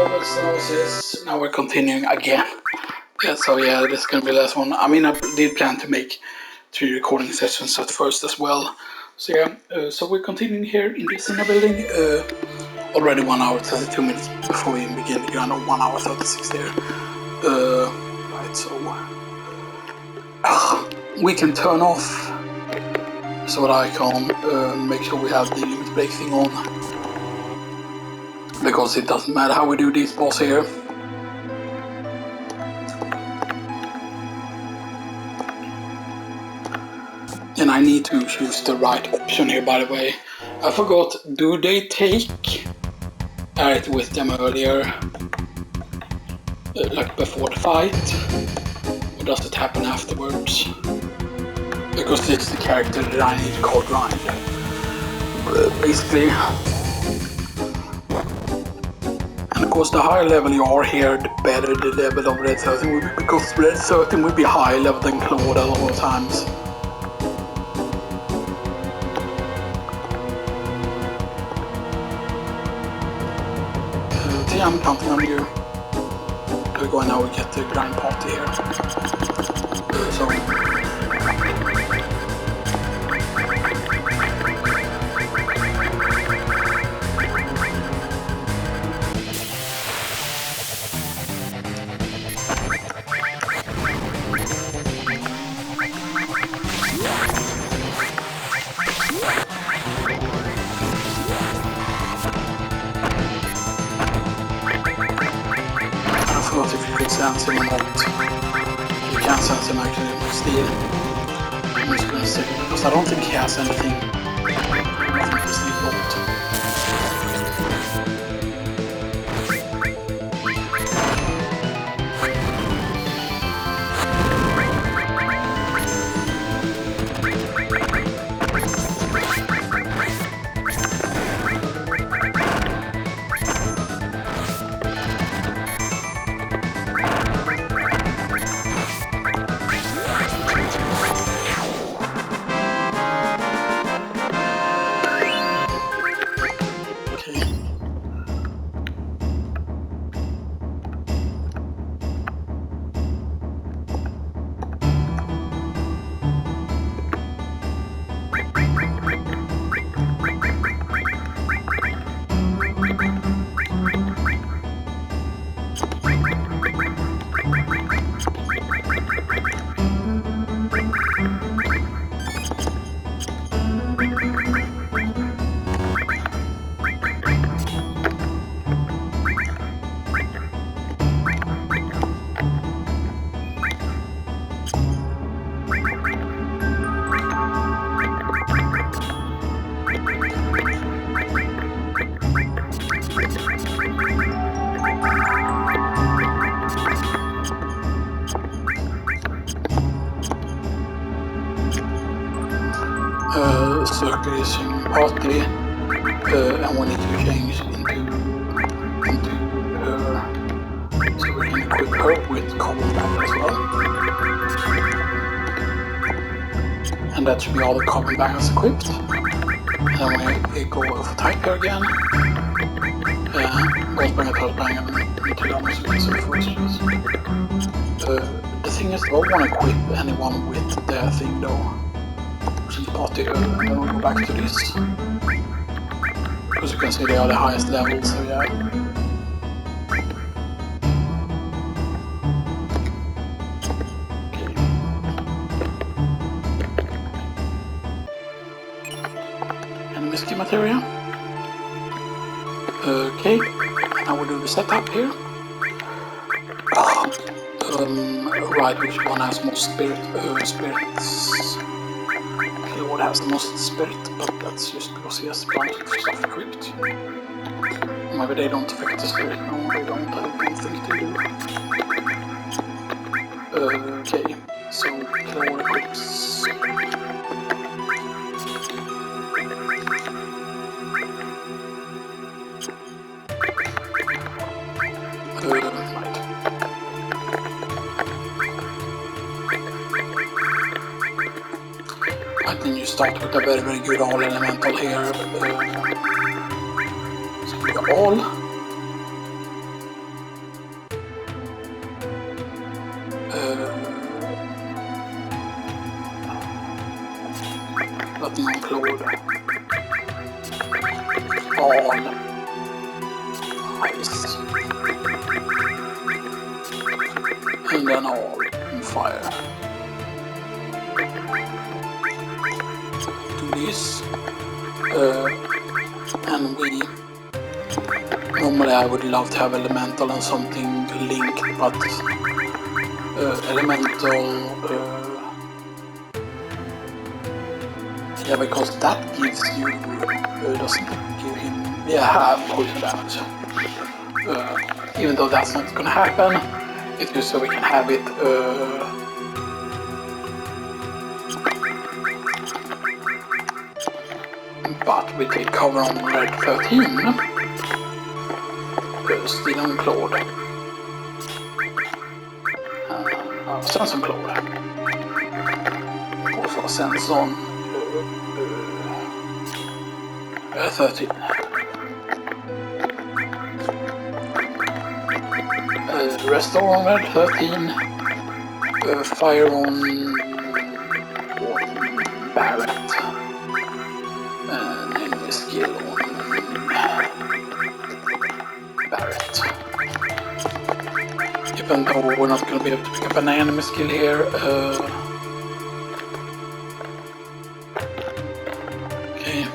Hello, it's Xenoxis. Now we're continuing again. So yeah, this is gonna be the last one. I mean, I did plan to make 3 recording sessions at first as well. So yeah, so we're continuing here in this inner building. Already 1 hour 32 minutes before we even begin. You know, 1 hour 36 there. Right, so we can turn off sword icon. Make sure we have the limit break thing on, because it doesn't matter how we do these boss here. And I need to choose the right option here, by the way. I forgot, do they take Aerith with them earlier? Like before the fight? Or does it happen afterwards? Because this is the character that I need to call Grind. Basically. And of course, the higher level you are here, the better the level of Red 13 will be, because Red 13 will be higher level than Claude a lot of times. I'm counting on you. There we go, and now we get the grind party here. So if you could sense him or not. You can't sense him actually, still. I'm just gonna say, because I don't think he has anything. I think he's still not. Circle is in party, and we need to change into her, so we can equip her with carbon back as well. And that should be all the carbon bags equipped. And then we go for type here again. Both bring a third bang and into the armor suit, so first the thing is, I don't want to equip anyone with their thing though. Party, and then we'll go back to this, because you can see they are the highest level, so yeah. Okay. Enemy skill material. Okay, now we'll do the setup here. Right, which one has more spirits? What has the most spirit, but that's just because he has a bunch of stuff equipped. Maybe they don't affect the spirit. No, they don't. I don't think they do. Okay, so Claw equips. Right. I think you start with a very good all elemental here. So we got all. ice. And then all in fire. Do this. And we... Normally I would love to have elemental and something linked, but elemental... yeah, because that gives you... doesn't give him... yeah, half poison damage. Even though that's not gonna happen, it's just so we can have it... but we take cover on red 13. Still on Claude. Sense on Claude. Also sense on 13. Restore on red 13. Fire on Barrett. And enemy skill on Barrett. Even though we're not going to be able to pick up an enemy skill here. Okay.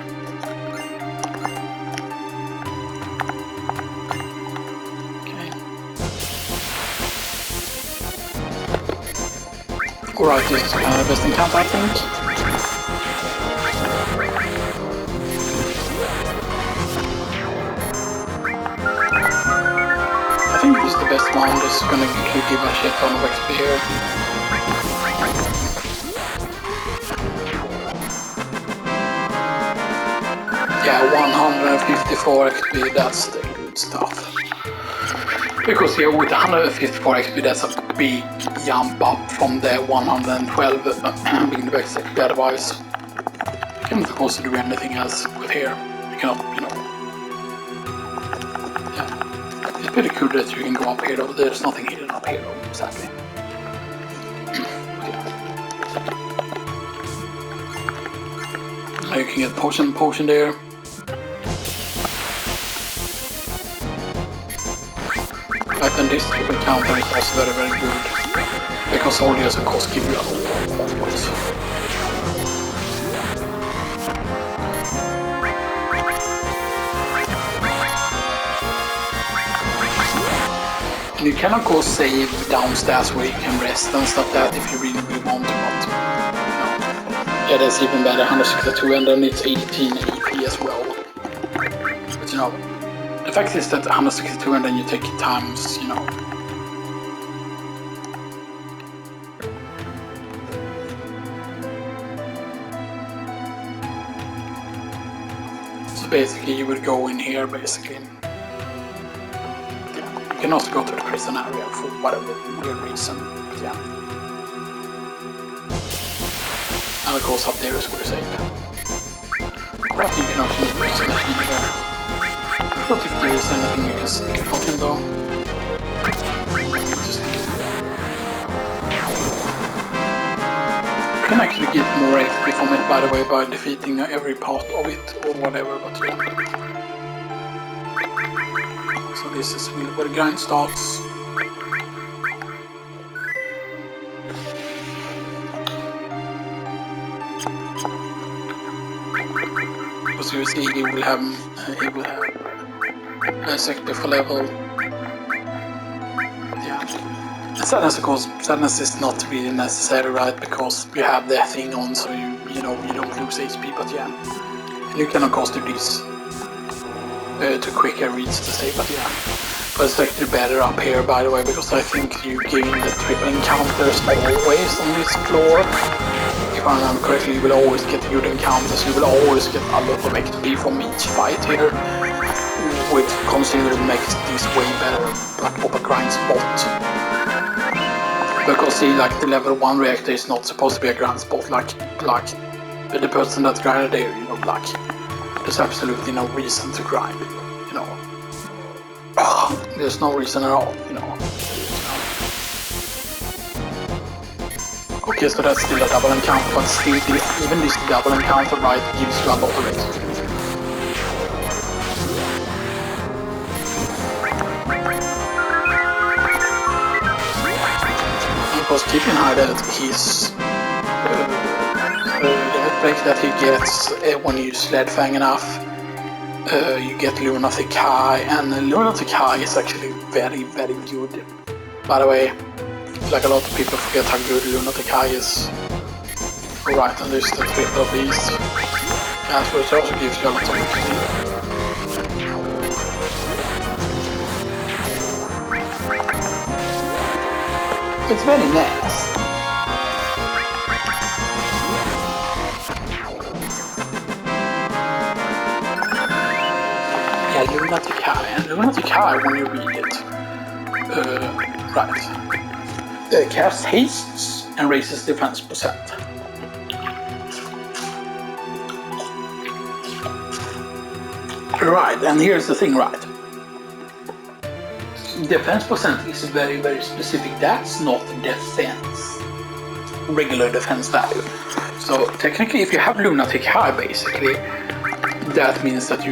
Okay. Alright, this is kind of the best encounter, I think. I think this is the best one. This is gonna give a shit ton of XP here. Yeah, 154 XP, that's the good stuff. Because here with 154 XP, that's a big jump up from the 112 being the best XP otherwise. You cannot of course do anything else with here. You cannot, you know. It's pretty cool that you can go up here though. There's nothing hidden up here though, exactly. Now you can get potion there. Right, and this triple counter is also very, very good. Because soldiers of course give you a lot of points. You can of course save downstairs where you can rest and stuff like that if you really, really want to, but no. Yeah, that's even better, 162 and then it's 18 EP as well. But you know, the fact is that 162 and then you take it times, you know. So basically you would go in here basically. You can also go to the prison area for whatever weird reason, but yeah. And of course up there is where you save. Crap, you can also use prison here. Not if there is anything you can steal from him though. Just you can actually get more XP from it by the way by defeating every part of it or whatever, but yeah. So this is really where the grind starts. As you see, he will have less XP for level. Yeah. Sadness, of course, sadness is not really necessary, right? Because you have that thing on, so you know you don't lose HP. But yeah, and you can of course do this to quicker reach the save. But yeah, but it's actually better up here, by the way, because I think you gain the triple encounters always on this floor. If I remember correctly, you will always get good encounters. You will always get a lot of XP from each fight here, which considered makes this way better, like of a grind spot. Because see, like the level 1 reactor is not supposed to be a grind spot, like the person that grinded there, you know, like there's absolutely no reason to grind, you know. There's no reason at all, you know. Okay, so that's still a double encounter, but still, even this double encounter, right, gives you a lot of XP. because keep in mind that his limit break that he gets when you sled fang enough, you get Lunatic High, and Lunatic High is actually very, very good. By the way, like a lot of people forget how good Lunatic High is. Right, and there's the triple of these. Gas which also gives you a lot of XP. It's very nice. Yeah, Lunatic High, and Lunatic High when you read it. Right. Cast hastes and raises defense percent. Right, and here's the thing, right? Defense percent is very, very specific. That's not defense. Regular defense value. So technically, if you have Lunatic High, basically, that means that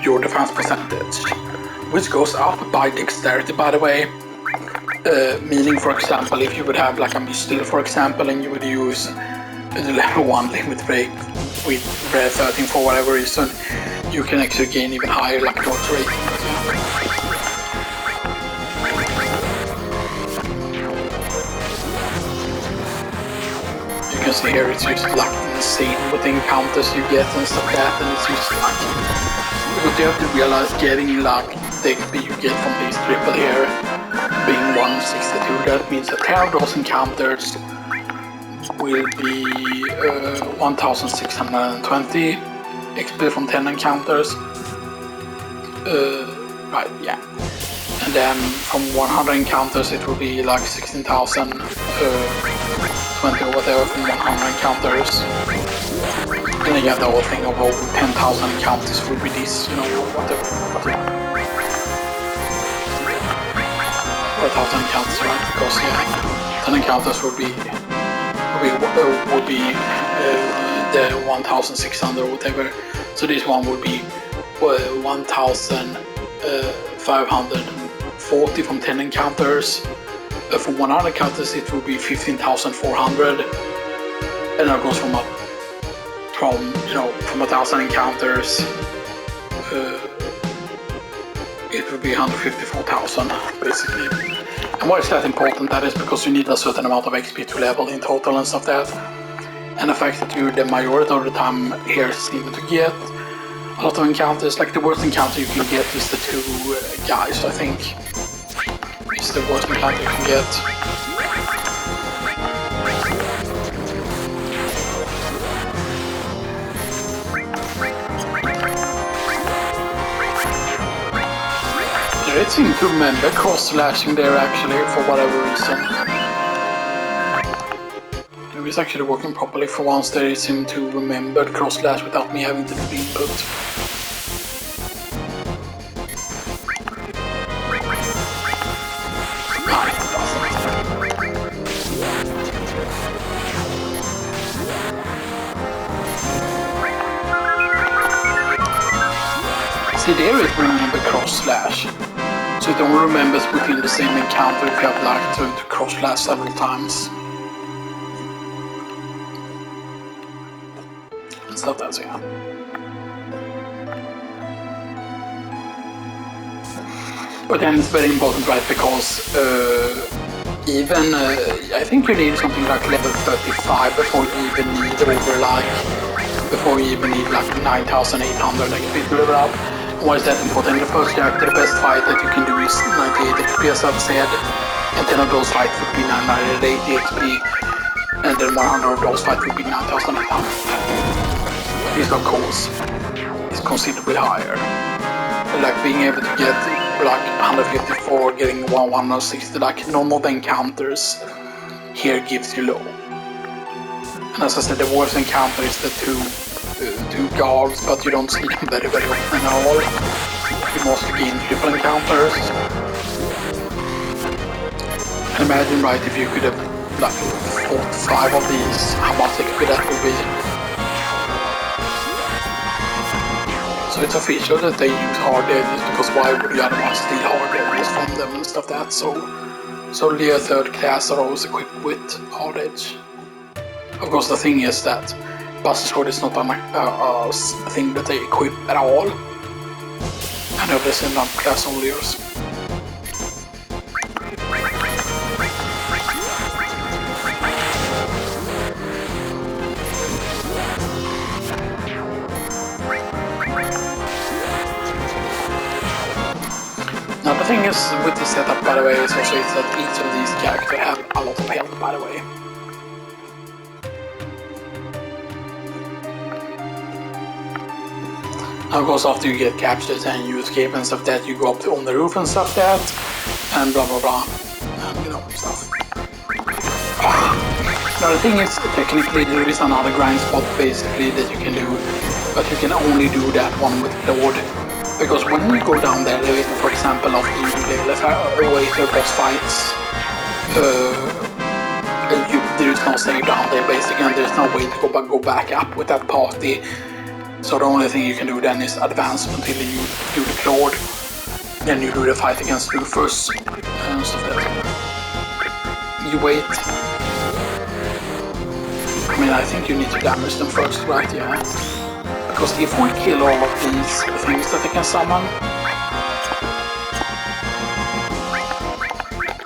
your defense percentage, which goes up by dexterity, by the way. Meaning, for example, if you would have like a Mistle, for example, and you would use the level 1 limit break with Rare 13 for whatever reason, you can actually gain even higher like dodge rating. You can see here it's just like insane what encounters you get and stuff like that, and it's just like, but you have to realize getting like the XP you get from these triple here being 162, that means that 10 of those encounters will be 1620 XP from 10 encounters. Right, yeah. And then from 100 encounters it will be like 16,000, 20 or whatever from 100 encounters. And then you have the whole thing of over 10,000 encounters will be this, you know, whatever. 4,000 encounters, right? Because yeah, 10 encounters would be the 1,600 or whatever. So this one would be 1,540 from 10 encounters. For 100 encounters it would be 15,400, and that goes from 1,000 encounters. It would be 154,000 basically. And why is that important? That is because you need a certain amount of XP to level in total and stuff like that. And the fact that you the majority of the time here seem to get a lot of encounters. Like the worst encounter you can get is the 2 guys, I think. It's the worst encounter you can get. It seemed to remember cross-slashing there actually, for whatever reason. It was actually working properly for once. They seemed to remember cross-slash without me having to do the input. See, there it remember cross-slash. So it only remembers within the same encounter if you have like to cross-slash several times. And stuff that's yeah. But then it's very important, right, because even I think you need something like level 35 before you even need over like 9,800 XP to level up. Why is that important? The first character, the best fight that you can do is 98 XP as I've said, and 10 of those fights would be 980 XP, and then 100 of those fights would be 9,800. This of course is considerably higher. Like being able to get like 154, getting 160, like none of the encounters here gives you low. And as I said, the worst encounter is the two guards, but you don't see them very often at all. You mostly gain triple encounters. And imagine, right, if you could have like fought 5 of these, how much XP that would be. So it's official that they use hard edges, because why would you otherwise steal hard edges from them and stuff like that, so So the third class are always equipped with hard edge. Of course, the thing is that Buster Sword is not a thing that they equip at all. I know this in class only use. Now the thing is with this setup, by the way, is also that each of these characters have a lot of health, by the way. Now, of course, after you get captured and you escape and stuff that, you go up on the roof and stuff that, and blah blah blah, and you know, stuff. Now the thing is, technically there is another grind spot basically that you can do, but you can only do that one with Lord. Because when you go down there, for example, of the later boss fights, there is no save down there basically, and there's no way to go back up with that party. So the only thing you can do then is advance until you do the Claude, then you do the fight against Rufus, and stuff like that. You wait. I mean, I think you need to damage them first, right? Yeah. Because if we kill all of these things that they can summon,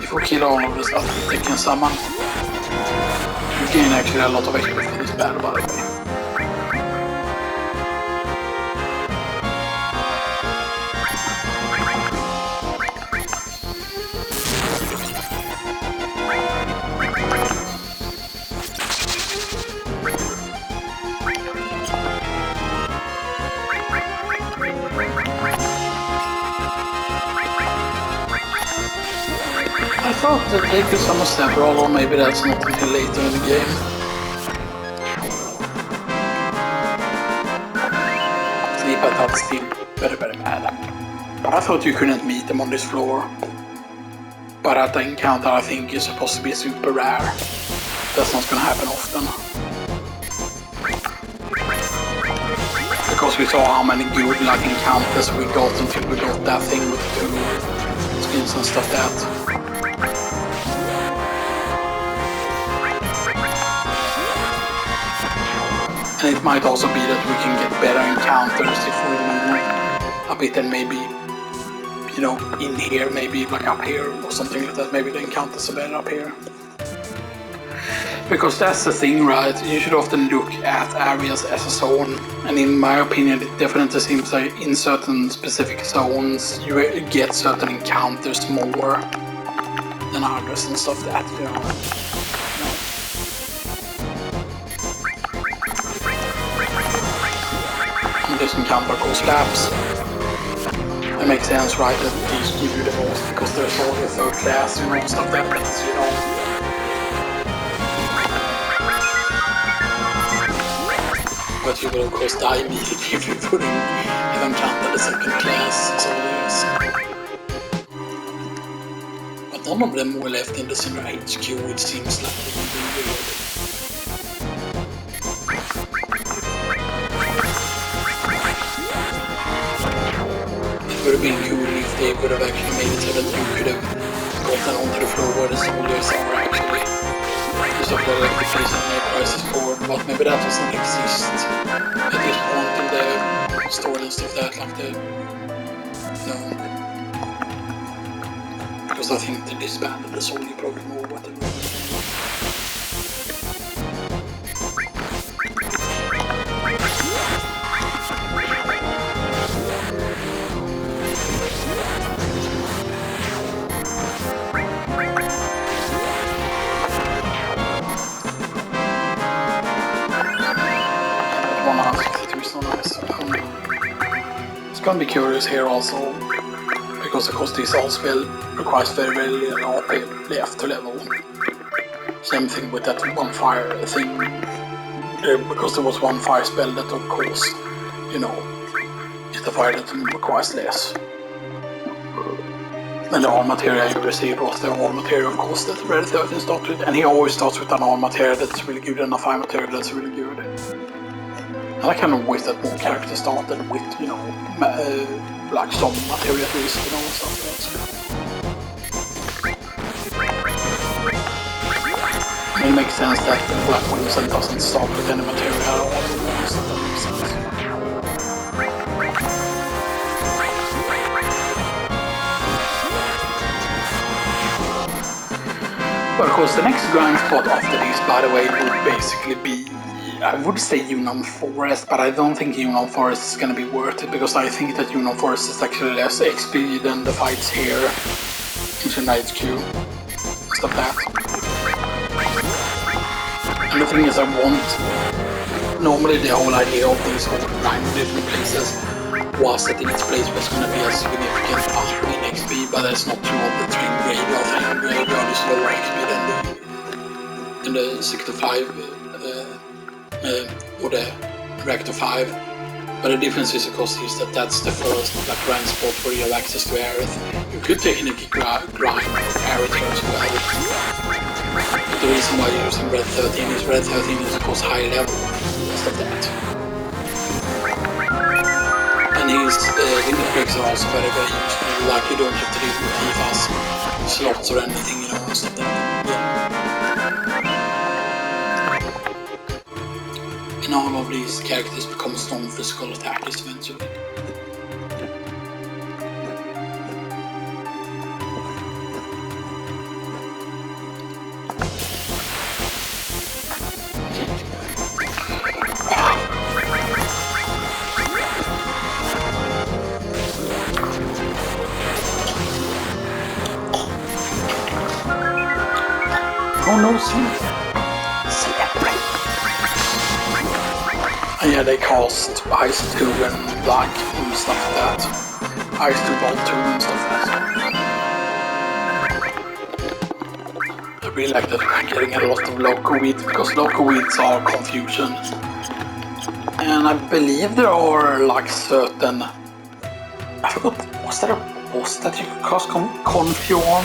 if we kill all of the stuff that they can summon, you gain actually a lot of XP for this battle, by the way. I thought that they could summon several, or maybe that's not until later in the game. See, but that's still very bad. But I thought you couldn't meet them on this floor. But at the encounter I think is supposed to be super rare. That's not gonna happen often. Because we saw how many good like encounters we got until we got that thing with the 2 skins and stuff that. And it might also be that we can get better encounters if we move a bit and maybe, you know, in here, maybe like up here or something like that. Maybe the encounters are better up here. Because that's the thing, right? You should often look at areas as a zone. And in my opinion, it definitely seems like in certain specific zones, you get certain encounters more than others and stuff that, you know. This encounter called slaps. It makes sense, right, that these give you the most because there's only a 3rd class, you know, stuff that means, you know. But you will of course die immediately if you wouldn't have encountered the 2nd class, so yes. But none of them were left in the Sinner HQ, it seems like really weird. It would have been cool if they would have actually made it so that you could have gotten onto the floor where the soldiers are actually. Just of like the place on the Crisis board, but maybe that doesn't exist at this point in the story and stuff that, like the... No. Because I think they disbanded the soldier program or whatever. Gonna be curious here also, because of course this all spell requires very little AP left to level. Same thing with that one fire thing, because there was one fire spell that of course, you know, is the fire that requires less. And the all material you received was the all material of course that Red 13 started, and he always starts with an all material that's really good and a fire material that's really good. And I kind of wish that more characters started with, you know, like some material at least, you know, stuff like that. sense that Black Winston doesn't start with any material at all. So that makes sense. But of course, the next grind spot after this, by the way, would basically be, I would say Yunnan Forest, but I don't think Yunnan Forest is going to be worth it, because I think that Yunnan Forest is actually less XP than the fights here in United Q. Stuff that. And the thing is, I want... Normally the whole idea of these whole 9 different places was that each place was going to be a significant up in XP, but that's not true of the Train Graveyard. Train Graveyard is lower XP than the 65 or the Reactor 5. But the difference is, of course, is that that's the first like grind spot where you have access to Aerith. You could technically grind Aerith here as well. But the reason why you're using Red 13 is Red 13 is, of course, high level. Stuff that. And his limit breaks are also very, very useful. Like, you don't have to deal with Tifa's slots or anything, you know, and stuff like that. Yeah. And all of these characters become non-physical attackers eventually. Oh no, Slippery. And yeah, they cast Ice 2 and Black and stuff like that. Ice 2, Bolt 2 and stuff like that. I really like that we're getting a lot of local weeds, because local weeds are confusion. And I believe there are like certain... I forgot, was there a boss that you could cast Confu on?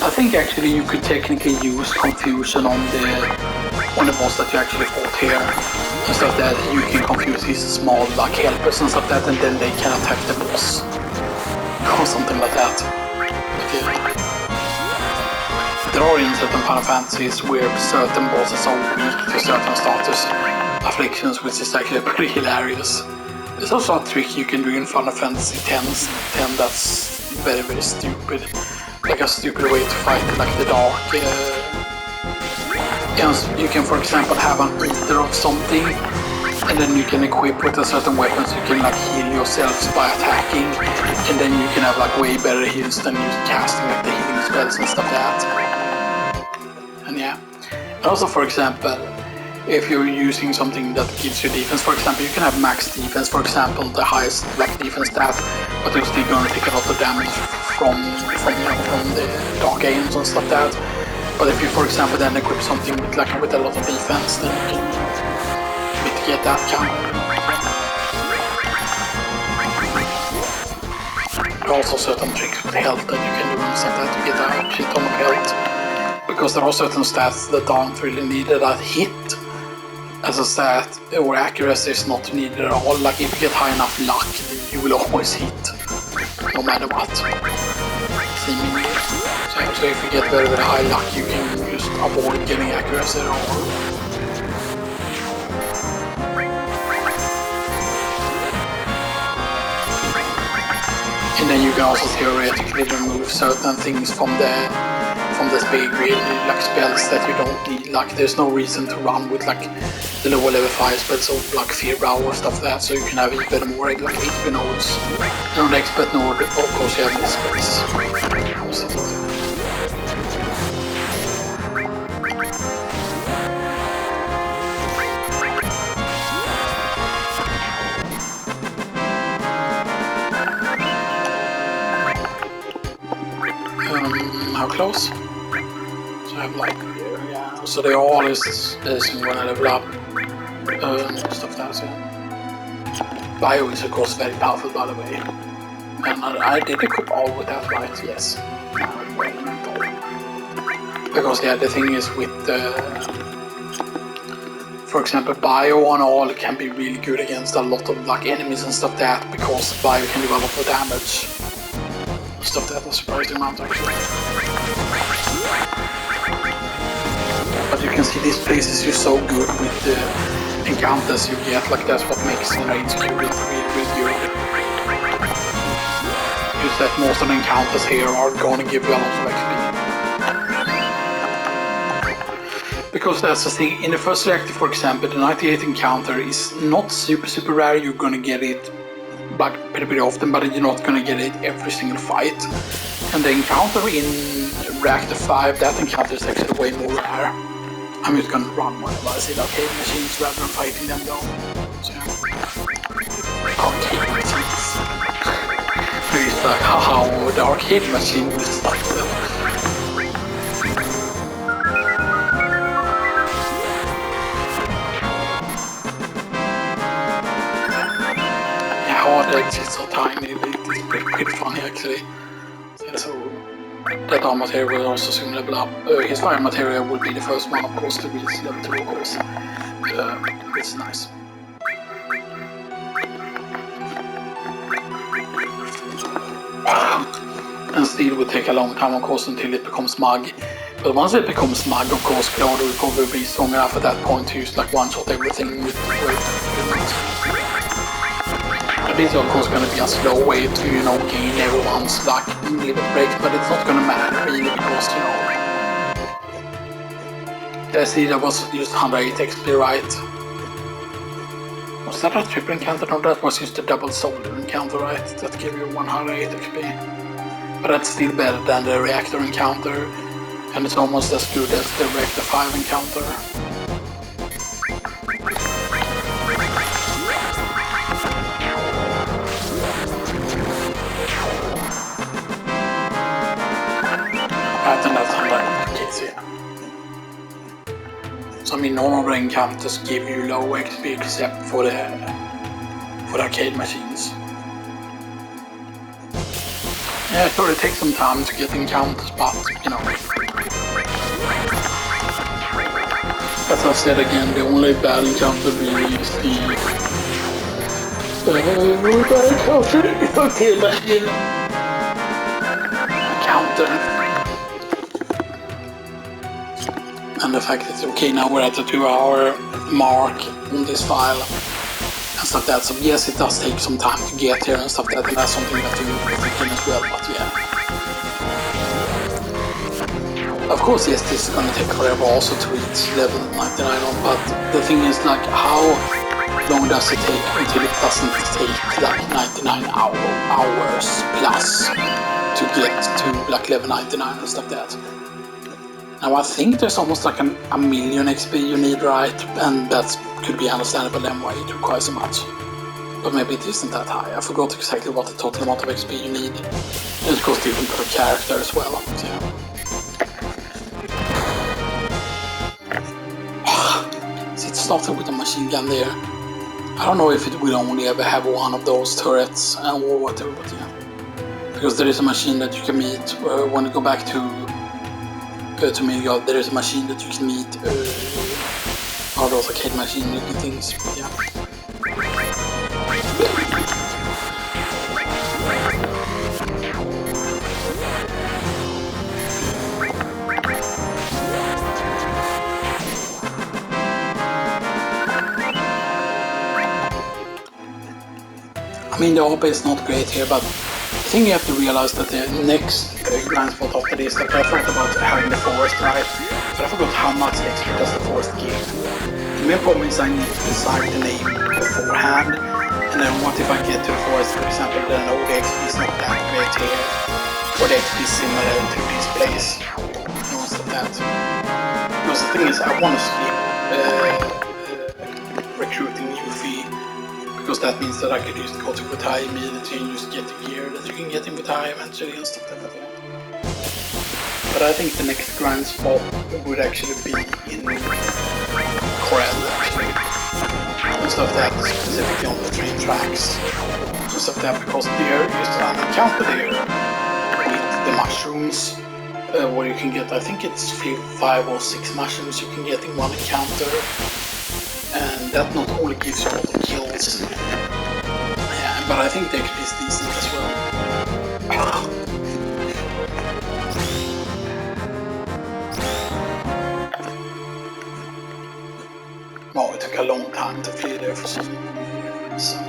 I think actually you could technically use confusion on the boss that you actually fought here, and stuff that you can confuse his small like helpers and stuff that, and then they can attack the boss or something like that. Okay. There are in certain Final Fantasies where certain bosses are weak to certain status afflictions, which is actually pretty hilarious. There's also a trick you can do in Final Fantasy X that's very, very stupid. Like a stupid way to fight like the dark. You can, for example, have an eater of something, and then you can equip with a certain weapon, so you can like heal yourselves by attacking, and then you can have like way better heals than you casting like the healing spells and stuff like that. And yeah. And also, for example, if you're using something that gives you defense, for example, you can have max defense, for example, the highest like defense stat, but you're still going to take a lot of damage from the dark aims and stuff like that. But if you, for example, then equip something with a lot of defense, then you can mitigate that counter. There are also certain tricks with health that you can do and stuff like that to get a shit ton of health. Because there are certain stats that aren't really needed. That hit as a stat or accuracy is not needed at all. Like if you get high enough luck, then you will always hit, no matter what. Seemingly. So if you get very, very high luck, you can just avoid getting accuracy at all. And then you can also theoretically remove certain things from the speed grid, like spells that you don't need. Like there's no reason to run with like the lower level 5 spells of like Fear Brow or stuff like that, so you can have even more like HP nodes. And on the expert node, of course, you have these spells. How close? So I have like here, yeah. So they all is when I level up stuff like that. So. Bio is of course very powerful, by the way. And I did equip all with that, right? Yes. Because yeah, the thing is with for example, Bio on all can be really good against a lot of like enemies and stuff like that, because Bio can do a lot of damage. Stuff that was surprising amount actually. But you can see these places you're so good with the encounters you get, like that's what makes the raids really good. Is that most of the encounters here are going to give you a lot of XP. Because that's the thing, in the first reactor for example, the 98 encounter is not super rare, you're going to get it but pretty often, but you're not going to get it every single fight. And the encounter in reactor 5, that encounter is actually way more rare. I'm just going to run whenever I see the arcade machines rather than fighting them though. So, arcade machines. It's like, haha, the arcade machine will stop them. It's so tiny, it's pretty funny actually. So that armor material will also soon level up. His fire material will be the first one, of course, to reach level 2, of course. It's nice. And steel will take a long time, of course, until it becomes smug. But once it becomes smug, of course, Claude will probably be strong enough at that point to use like one-shot everything with great. This is of course going to be a slow way to, you know, gain everyone's like limit breaks, but it's not going to matter really because, you know, I see that was just 108 XP, right? Was that a triple encounter? No, that was just a double soldier encounter, right? That gave you 108 XP. But that's still better than the reactor encounter, and it's almost as good as the reactor 5 encounter. And that's 100 kills here. So I mean, none of the encounters give you low XP except for the arcade machines. Yeah, sure, it takes some time to get encounters, but you know. As I said again, the only bad encounter really is the arcade machine encounter. And the fact that, okay, now we're at the 2-hour mark on this file and stuff like that, so yes, it does take some time to get here and stuff like that, and that's something that you think in as well, but yeah. Of course, yes, this is going to take forever also to reach level 99 on, but the thing is, like, how long does it take until it doesn't take like 99 hours plus to get to like level 99 and stuff like that? Now I think there's almost like a million XP you need, right? And that could be understandable then why it requires so much. But maybe it isn't that high. I forgot exactly what the total amount of XP you need. And it goes different per character as well. So, yeah. See, it started with a machine gun there. I don't know if it will only ever have one of those turrets or whatever, but yeah. Because there is a machine that you can meet when you go back to Midgard, there is a machine that you can meet, all those arcade machine looking things, but yeah. I mean, the API is not great here, but I think you have to realize that the next Grindspot after this, like I thought about having the forest, right? But I forgot how much XP does the forest give. The main problem is I need to decide the name beforehand, and then what if I get to the forest, for example, then the XP is not that great here, or the XP is similar to this place, and what's that? Because the thing is, I want to skip recruiting Yuffie, because that means that I could just go to Vutai immediately and just get the gear that you can get in Vutai eventually and stuff like that. But I think the next Grindspot would actually be in Corel, actually. And stuff like that, specifically on the train tracks. And stuff like that, because there is an encounter there with the mushrooms, where you can get, I think it's 5 or 6 mushrooms you can get in one encounter. And that not only gives you a lot of kills, yeah, but I think the XP is decent as well. took a long time to feel there for some reason.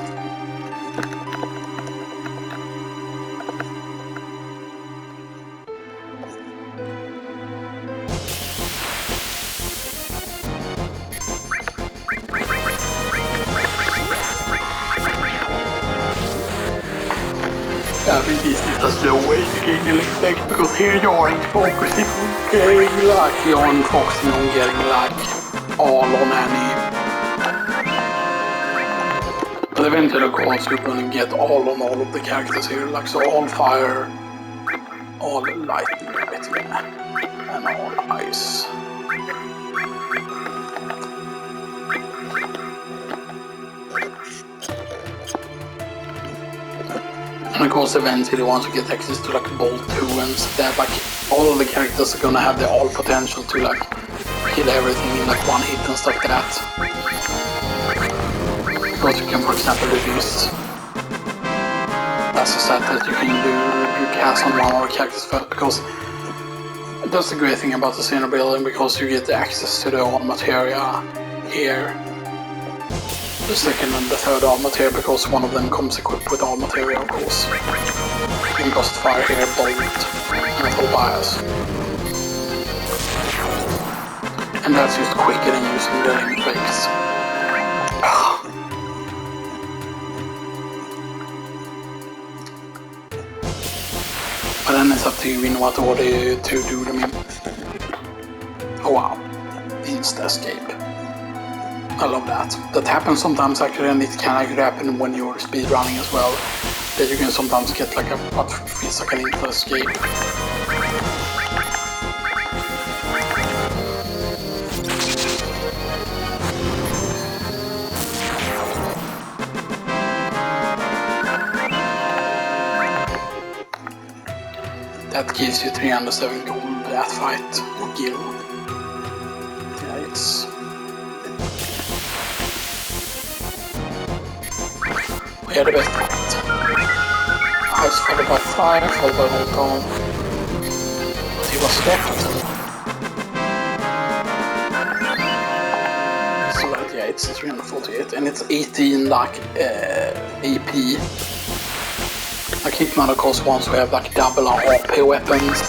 I think this is a slow way to gain the effect because here you aren't focusing on getting luck, you aren't focusing on getting luck all on any. But eventually of course you're gonna get all on all of the characters here, like so all fire, all lightning, and all ice. And of course eventually once you get access to like Bolt 2 and stuff, like all of the characters are gonna have their all potential to like kill everything in like one hit and stuff like that. Because you can for example reduce as a set that you can do cast on one of the characters first, because that's the great thing about the Xeno building, because you get access to the all materia here. The second and the third all materia, because one of them comes equipped with all materia, of course. You can Ghost Fire here, Bolt, and full bias. And that's just quicker than using the limit breaks. But then it's up to you in what order to do them in. Oh wow, Insta escape. I love that. That happens sometimes actually, and it can actually happen when you're speedrunning as well. That you can sometimes get like a what feels like an insta escape. That gives you 307 gold that fight or kill. Yeah, it's. We are the best fight. Ice followed by fire, followed by volcano. But he was left. So that, yeah, it's 348 and it's 18 like AP. Like Hitman of course once we have like double our AP weapons,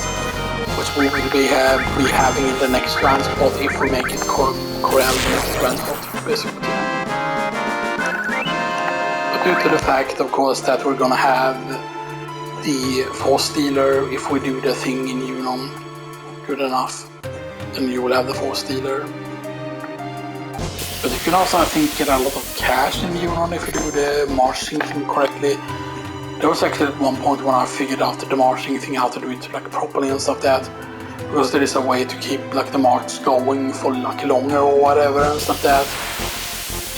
which we will be having in the next Grindspot if we make it Corel in the next Grindspot, basically. But due to the fact of course that we're gonna have the Force Dealer, if we do the thing in Unon good enough, then you will have the Force Dealer. But you can also I think get a lot of cash in Unon if you do the March syncing correctly. There was actually at one point when I figured out the marching thing, how to do it like properly and stuff like that. Because there is a way to keep like the march going for like longer or whatever and stuff like that.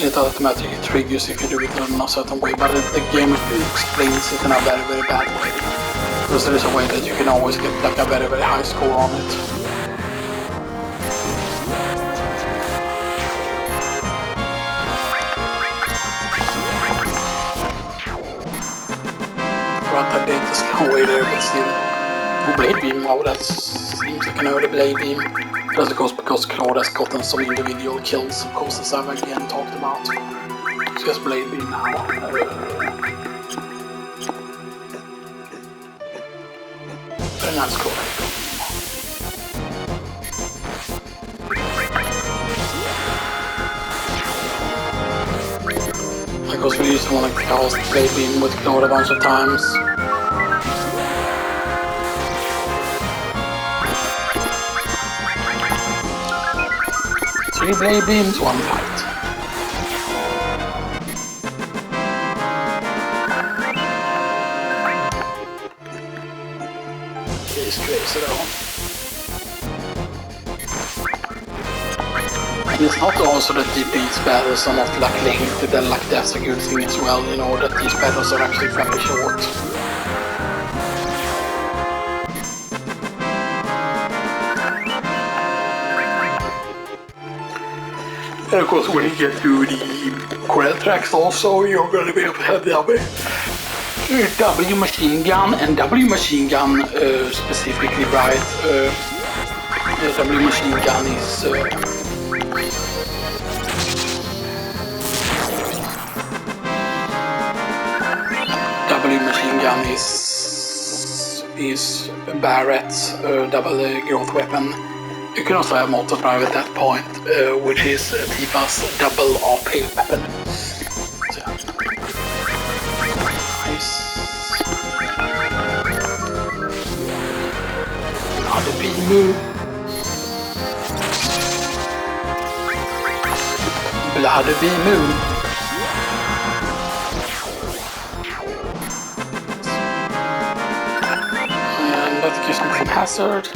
It automatically triggers if you do it in a certain way, but the game explains it in a very very bad way. Because there is a way that you can always get like a very very high score on it. I did the slow way there, but still. Oh, Blade Beam, wow, that seems like an early Blade Beam. That's of course because Claude has gotten some individual kills, of course, as I've again talked about. It's just Blade Beam now. Very nice Claude. Because we used to want to cast Blade Beam with Claude a bunch of times. 3 Blade Beams, 1 fight. It's crazy though. And it's not also that these battles are not like lengthy, then like that's a good thing as well, you know, that these battles are actually fairly short. And of course when you get to the Corel tracks also, you're gonna be able to have W machine gun and W machine gun specifically, right? W machine gun is gun is Barrett's double growth weapon. You can also have multi-drive at that point, which is Tifa's double AP weapon. So, nice. Bloody Bimu. Bloody Bimu. And that gives me some hazard.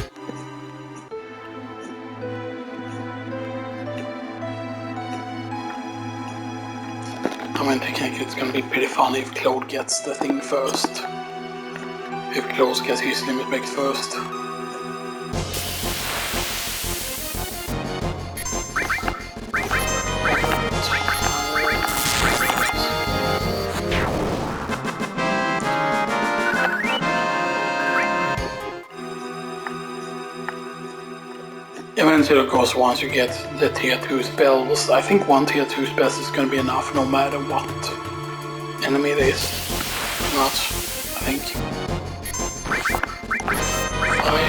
I mean, technically it's gonna be pretty funny if Claude gets the thing first. If Claude gets his limit break first. Eventually, of course, once you get the tier 2 spells, I think one tier 2 spell is going to be enough no matter what enemy it is. Not, I think.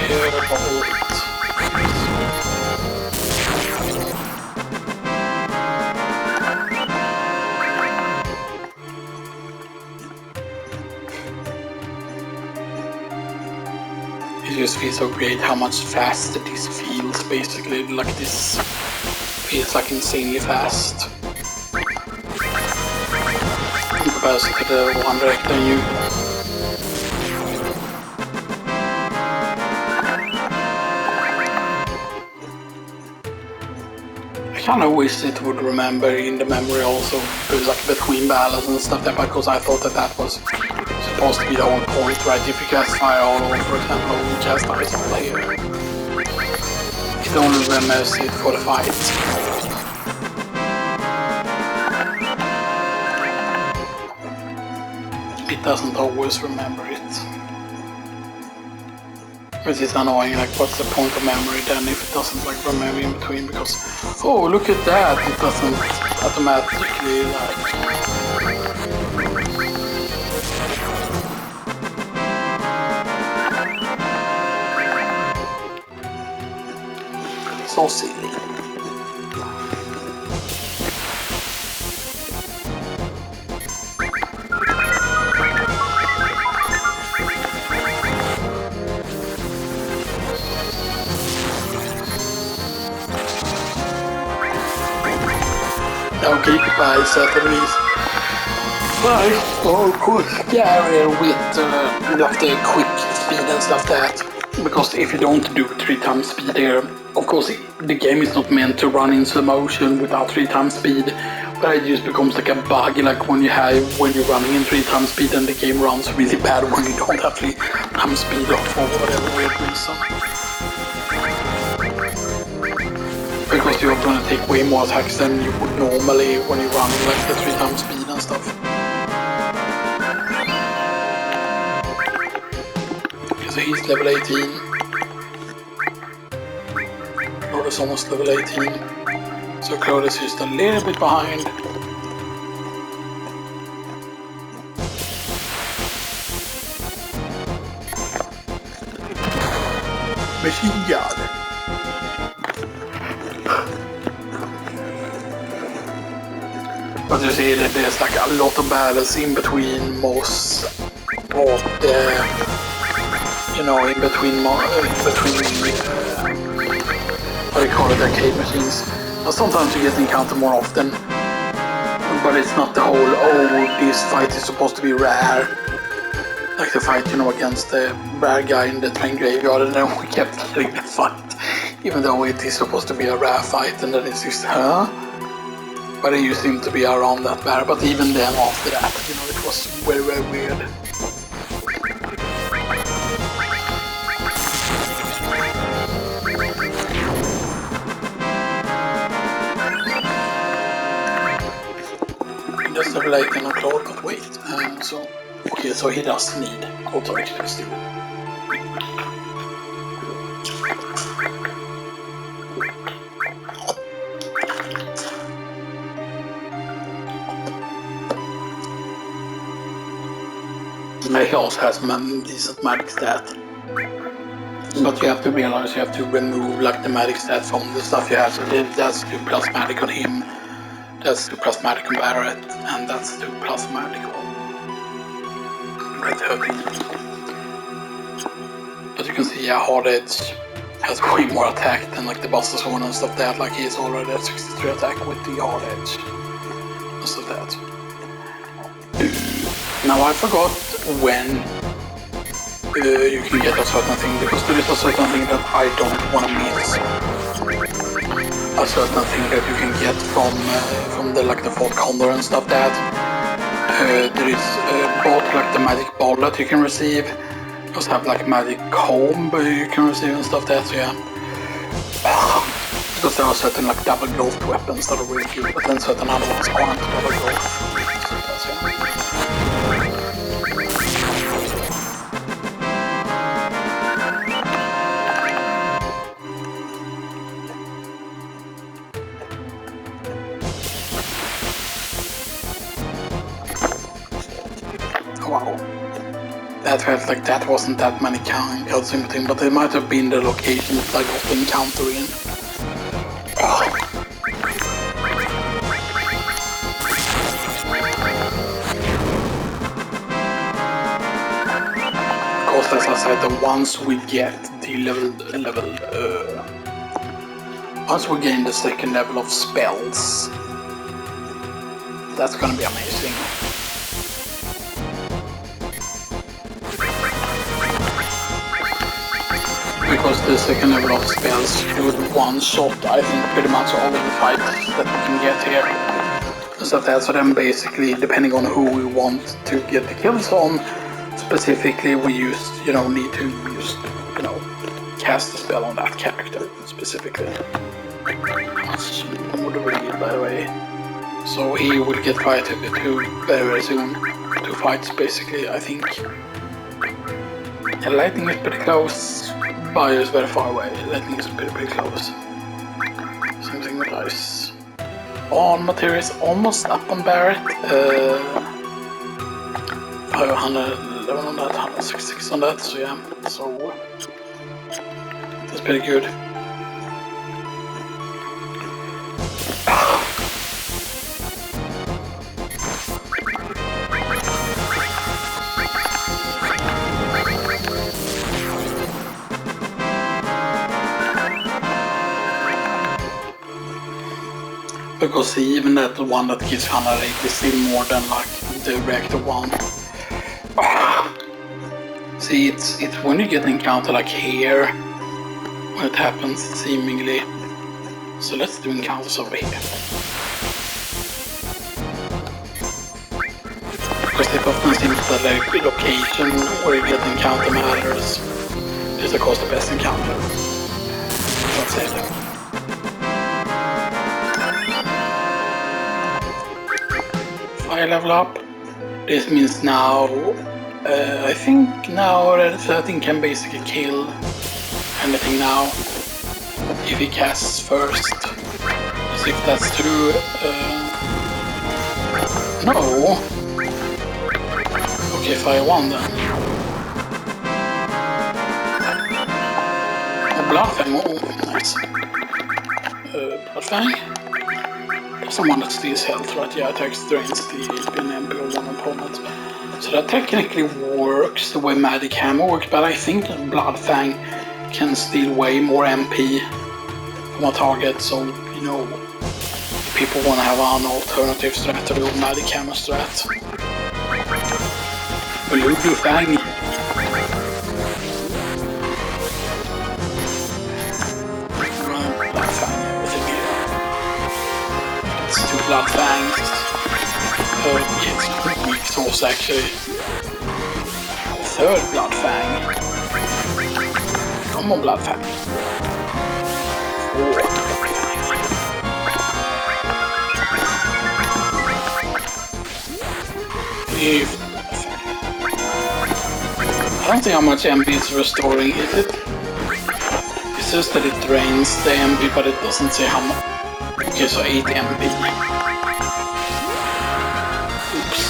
Firebolt. It just feels so great how much faster this feels, basically. Like this feels like insanely fast. In comparison to the one director new. I kinda wish it would remember in the memory also, like between battles and stuff like that, because I thought that was supposed to be the whole point, right? If you cast fire all over, for example, you cast ice all here. It only remembers it for the fight. It doesn't always remember it. Which is annoying, like what's the point of memory then if it doesn't like remember in between, because oh look at that, it doesn't automatically like so silly. Okay, goodbye, Saturdays. Bye. Oh, of course, scarier with like the quick speed and stuff that. Because if you don't do 3 times speed there, of course the game is not meant to run in slow motion without 3 times speed, but it just becomes like a bug, like when you're running in 3 times speed and the game runs really bad when you don't have 3 times speed off for whatever weird reason. Because you're going to take way more attacks than you would normally when you're running like the 3 times speed and stuff. So he's level 18. Claude is almost level 18. So Claude is just a little bit behind. Machine gun. But you see that there's like a lot of battles in between most of the, you know, in between what do you call it, arcade machines. Now, sometimes you get encountered more often, but it's not the whole, oh, this fight is supposed to be rare. Like the fight, you know, against the bad guy in the train graveyard, and then we kept getting the fight, even though it is supposed to be a rare fight, and then it's just, huh? But it used him to be around that bad, but even then after that, you know, it was very, very weird. Just level 18 on Claude, but wait, so, okay, so he does need auto-extra still. he also has decent magic stat. But you have to realize you have to remove like the magic stat from the stuff you have. So that's 2 plus magic on him, that's 2 plus magic on Barret, and that's 2 plus magic on Red Hoodie. But you can see, yeah, Hard Edge has way more attack than like the Buster Sword and stuff that. Like he's already at 63 attack with the Hard Edge and stuff that. Now I forgot when you can get a certain thing, because there is a certain thing that I don't want to miss. A certain thing that you can get from the like the Fort Condor and stuff that. There is both like the magic bullet you can receive, you also have like magic comb you can receive and stuff that, so yeah. Because there are certain like double growth weapons that are really good, but then certain other ones aren't double growth. So that's, yeah. Wow, that felt like that wasn't that many counts in between, but it might have been the location that I got the encounter in. Oh. Of course, as I said, once we get the once we gain the second level of spells, that's gonna be amazing. Because the second level of spells should one-shot, I think, pretty much all of the fights that we can get here. So that's so then basically, depending on who we want to get the kills on, specifically we need to cast the spell on that character specifically. That's more the read, by the way. So he will get fighted very soon. 2 fights basically, I think. And lightning is pretty close. Fire is very far away. Lightning is pretty close. Same thing with ice. On material is almost up on Barret. 511 on that, 166 on that. So yeah, so that's pretty good. Because even that one that gives 180 is still more than like the reactor one. See, it's when you get an encounter like here when it happens, seemingly. So let's do encounters over here. Because it often seems that like the location where you get the encounter matters is of course the best encounter. Let's say that. Level up. This means now, I think now Red 13 can basically kill anything now if he casts first. Let's see if that's true. No. Okay, Fire 1 then. Oh, Bloodfang, oh, nice. Bloodfang. Someone that steals health, right? Yeah, attacks drains the HP and MP of one opponent. So that technically works the way Magic Hammer works, but I think that Bloodfang can steal way more MP from a target, so, you know, if people want to have an alternative strat to the old Magic Hammer strat. Blue Fang. Blood Fangs. It's weak sauce actually. 3rd Blood Fang. Come on, Blood Fang. 4th Blood Fang. 5th Blood Fang. I don't think how much MP it's restoring, is it? It says that it drains the MP, but it doesn't say how much. Okay, so 8 MP. Oops.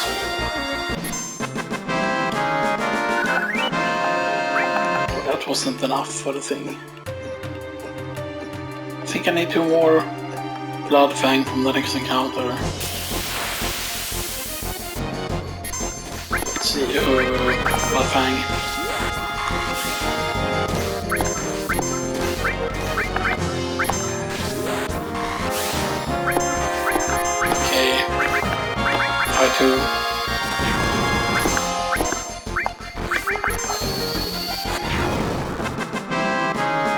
that wasn't enough for the thing. I think I need 2 more Blood Fang from the next encounter. Let's see, Blood Fang. Okay, try to.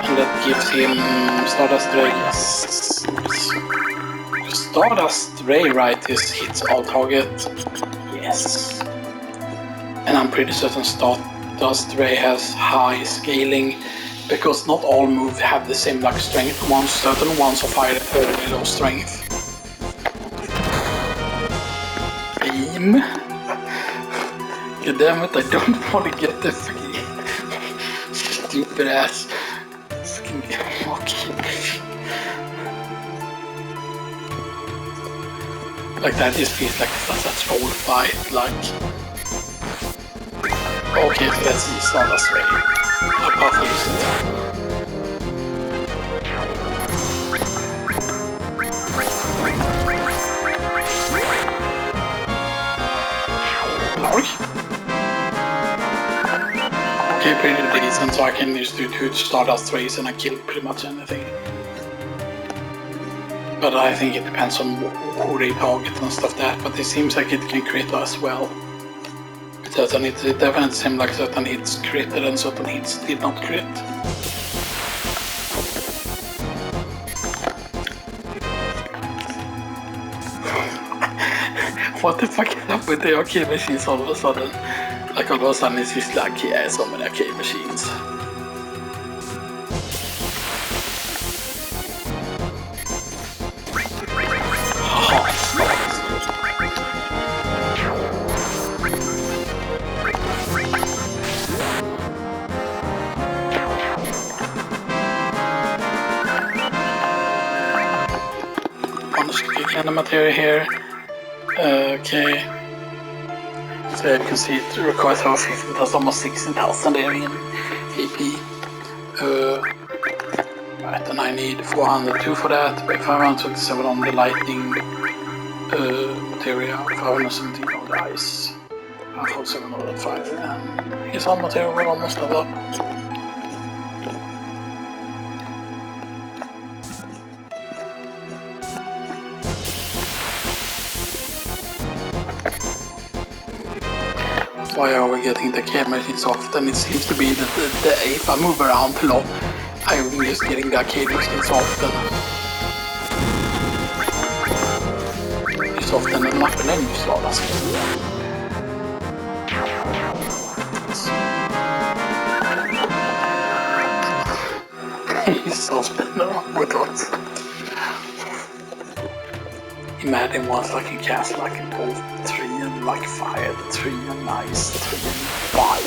And that gives him Stardust Ray, yes. Stardust Ray, right, this hits all target, yes. And I'm pretty certain Stardust Ray has high scaling, because not all moves have the same like strength. Certain ones are fired at very low strength. Aim. God damn it, I don't want to get the stupid ass. Okay. Like that just feels like that's a troll fight, like. Okay, so let's see Stardust Ray. I'll probably use it. Okay, pretty decent, so I can just do 2 Stardust Rays and I kill pretty much anything. But I think it depends on who they target and stuff that, but it seems like it can crit as well. It definitely seems like certain hits critted and certain hits did not crit. What the fuck is up with the arcade machines all of a sudden? Like all of a sudden it's just like, yeah, so many arcade machines. Kind of material here. Okay. So you can see it requires over 15,000, almost 16,000 there in AP. Right, and I need 402 for that, 527 on the lightning material, 517 on the ice, 547 on the fire, and his own material will almost level up. Why are we getting the arcade machines often? It seems to be that if I move around a lot, I'm just getting the arcade machines often. It's often an up and in Stardust. He's often around with us. Imagine once I can cast like both 3 and like fire, 3 and ice, 3 and fire.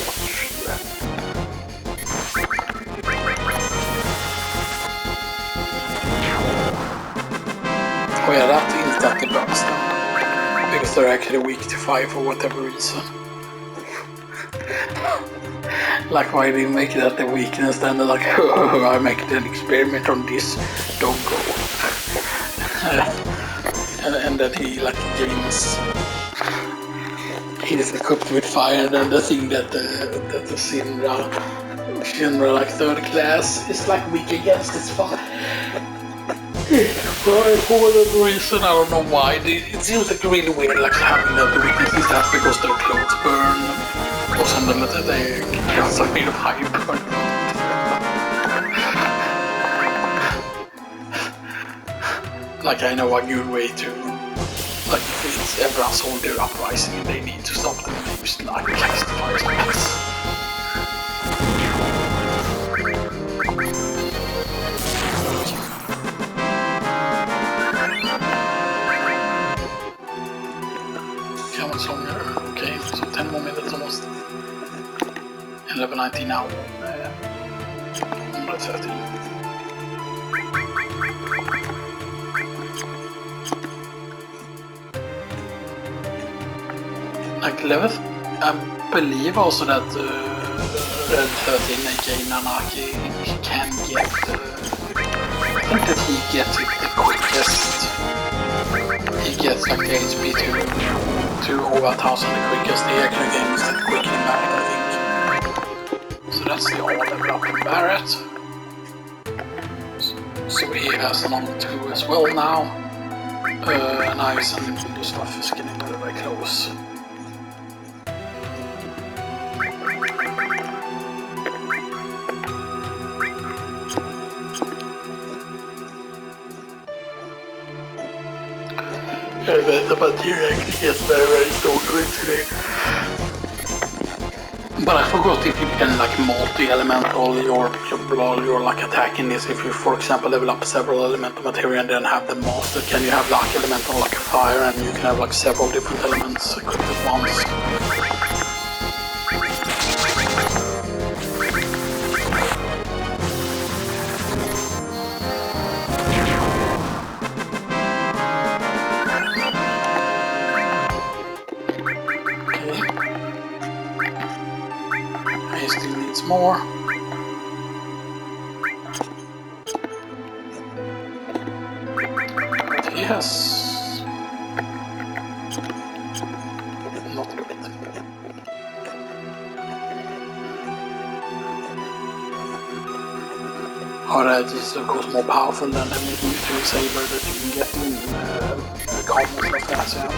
Oh yeah, that instantly burns them. Because they're actually weak to fire for whatever reason. Like why they make that the weakness, then they're like, oh, I make an experiment on this doggo. And then he like gains. He is equipped with fire, and the thing that the Shinra like 3rd class is like weak against is fire. For whatever reason, I don't know why. It seems like really weird, like having the weaknesses that because their clothes burn, or something that they get some kind of high burn. Like I know a good way to, like if it's everyone's on their uprising and they need to stop them, they use like cast fire spells. Come on, longer. Okay, so 10 more minutes almost. 11:19 now. 113. Like level, I believe also that Red 13 aka Nanaki can get, I think that he gets it the quickest. He gets like the HP to over 1000 the quickest. He actually gains it quicker than Barrett, I think. So that's the all level up in Barrett. So he has an on 2 as well now. Nice, and the stuff is getting very, very close. The material actually gets very, very strong today. But I forgot if you can like multi-elemental your like attack in this. If you, for example, level up several elemental material and then have them mastered, can you have like elemental like a fire and you can have like several different elements equipped at once? More. But he has not a bit. Oh, that is of course more powerful than the mutual saber that you can get in commons like that, yeah.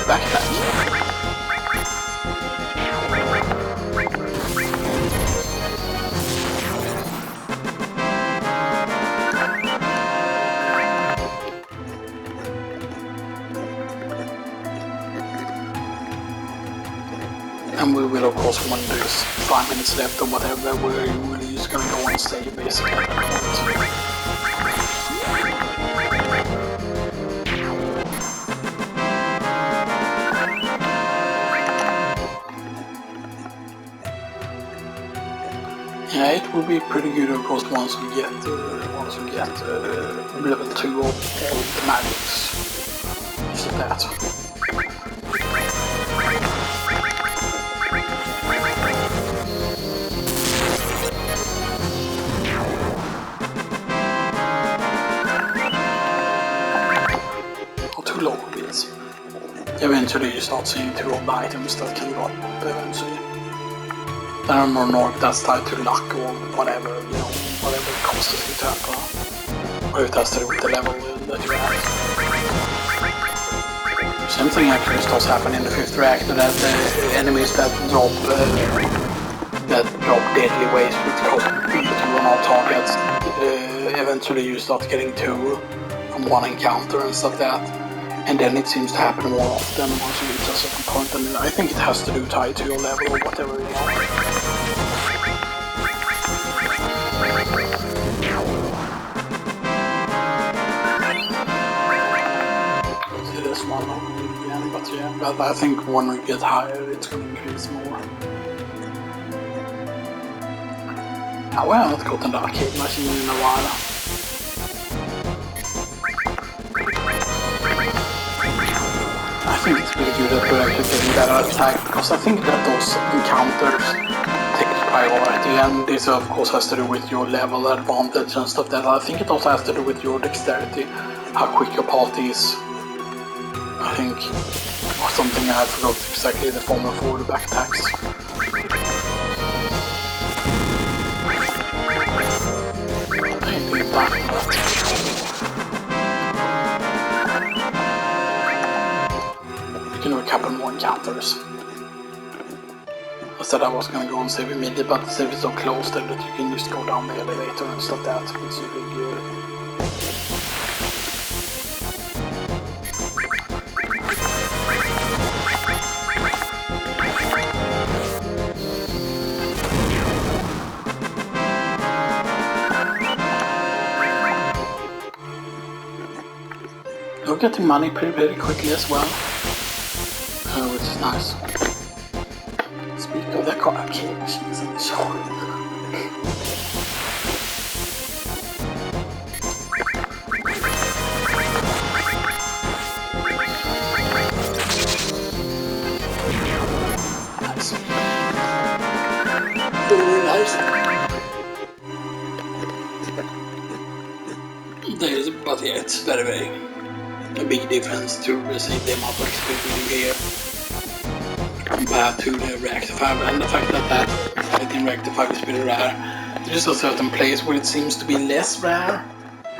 Backpack. And we will of course, when there's 5 minutes left or whatever, we're really just gonna go and stay basically at that point. Yeah, it will be pretty good of course once we get level 2 of all the magics. So that. Or 2 local beats. Eventually you start seeing 2 of the items that can drop eventually. Or that's tied to luck or whatever, you know, whatever it causes you to happen. Or if that's to do with the level that you have. Same thing actually starts happening in the 5th reactor, that the enemies that drop deadly waste which cost you on all targets, eventually you start getting 2 from 1 encounter and stuff like that. And then it seems to happen more often once you reach a certain point, and I think it has to do tied to your level or whatever, you know. See this one again, but yeah, but I think when we get higher it's going to increase more. Now, we haven't gotten the arcade machine in a while. I think it's really good that we're actually getting better attack, because I think that those encounters take priority, and this of course has to do with your level advantage and stuff like that. I think it also has to do with your dexterity, how quick your path is, I think, or something. I forgot exactly the formula for the back attacks. I did that. You can do a couple more encounters. I said I was gonna go and save immediately, but the save is so close that you can just go down the elevator and stuff like that. It's really good. we're getting money pretty quickly as well, which is nice. Speak of the arcade machines in the show. Nice. Very nice. But yeah, it's very a big difference to receive the amount of XP we do here compared to the Reactor 5, and the fact that fight in Reactor 5 is pretty rare. There's a certain place where it seems to be less rare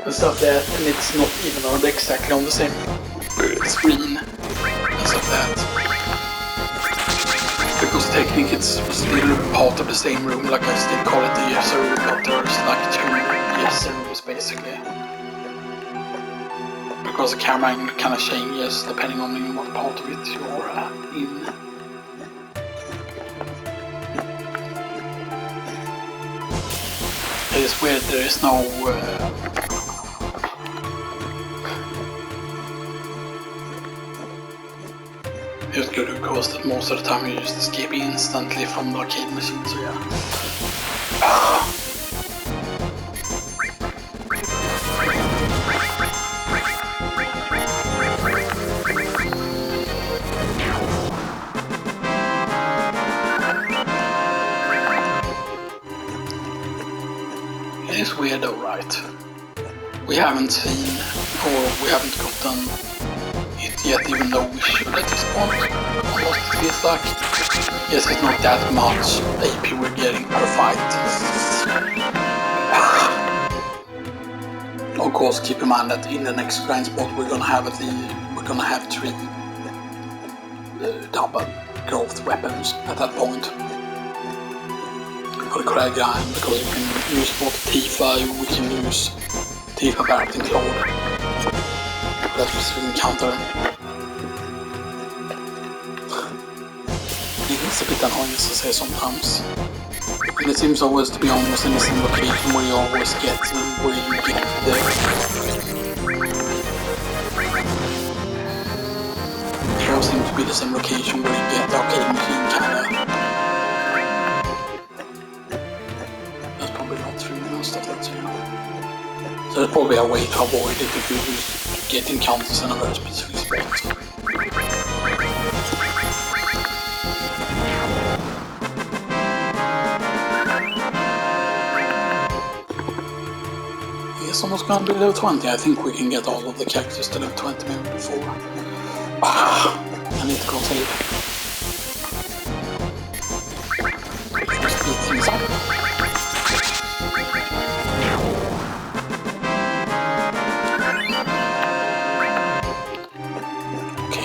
and stuff like that, and it's not even on exactly on the same screen and stuff like that. Because technically it's still part of the same room, like I still call it the Yes room, but there's like 2 Yes rooms basically. Because the camera angle kind of changes depending on in what part of it you're in. It is weird, there is no it's good because that most of the time you're just escaping instantly from the arcade machine, so yeah. It's weird though, right? We haven't seen, or we haven't gotten it yet, even though we should at this point. Almost it feels like. Yes, it's not that much AP we're getting per fight. Of course, keep in mind that in the next Grindspot we're gonna have 3 double growth weapons at that point. For the correct grind, because you can use both Tifa, we can use Tifa, Barret and Claude. For that specific encounter. It's a bit annoying to say sometimes. And it seems always to be almost in the same location where you always get the... It always seems to be the same location where you get the arcade machine kinda. So there's probably a way to avoid it if you just get encounters in a very specific spot. It's almost gonna be level 20. I think we can get all of the characters to level 20 maybe before. I need to go save. Speed things up.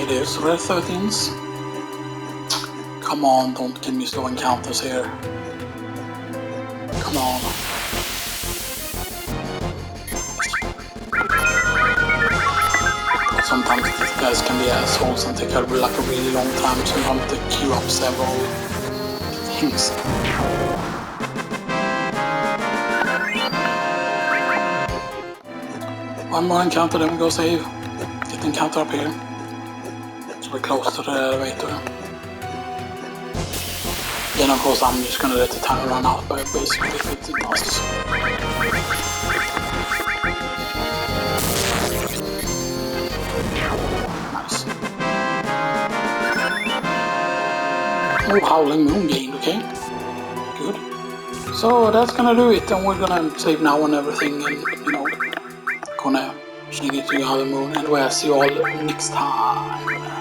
There's red 13s. Come on, don't give me slow encounters here. Come on. Sometimes these guys can be assholes and take like a really long time, so you have to queue up several things. One more encounter, then we go save. Get the encounter up here. We're close to the elevator. Then of course I'm just gonna let the time run out by basically 50 passes. Nice. Oh, Howling Moon gained, okay. Good. So that's gonna do it, and we're gonna save now and everything, and gonna change it to Howling Moon, and we'll see you all next time.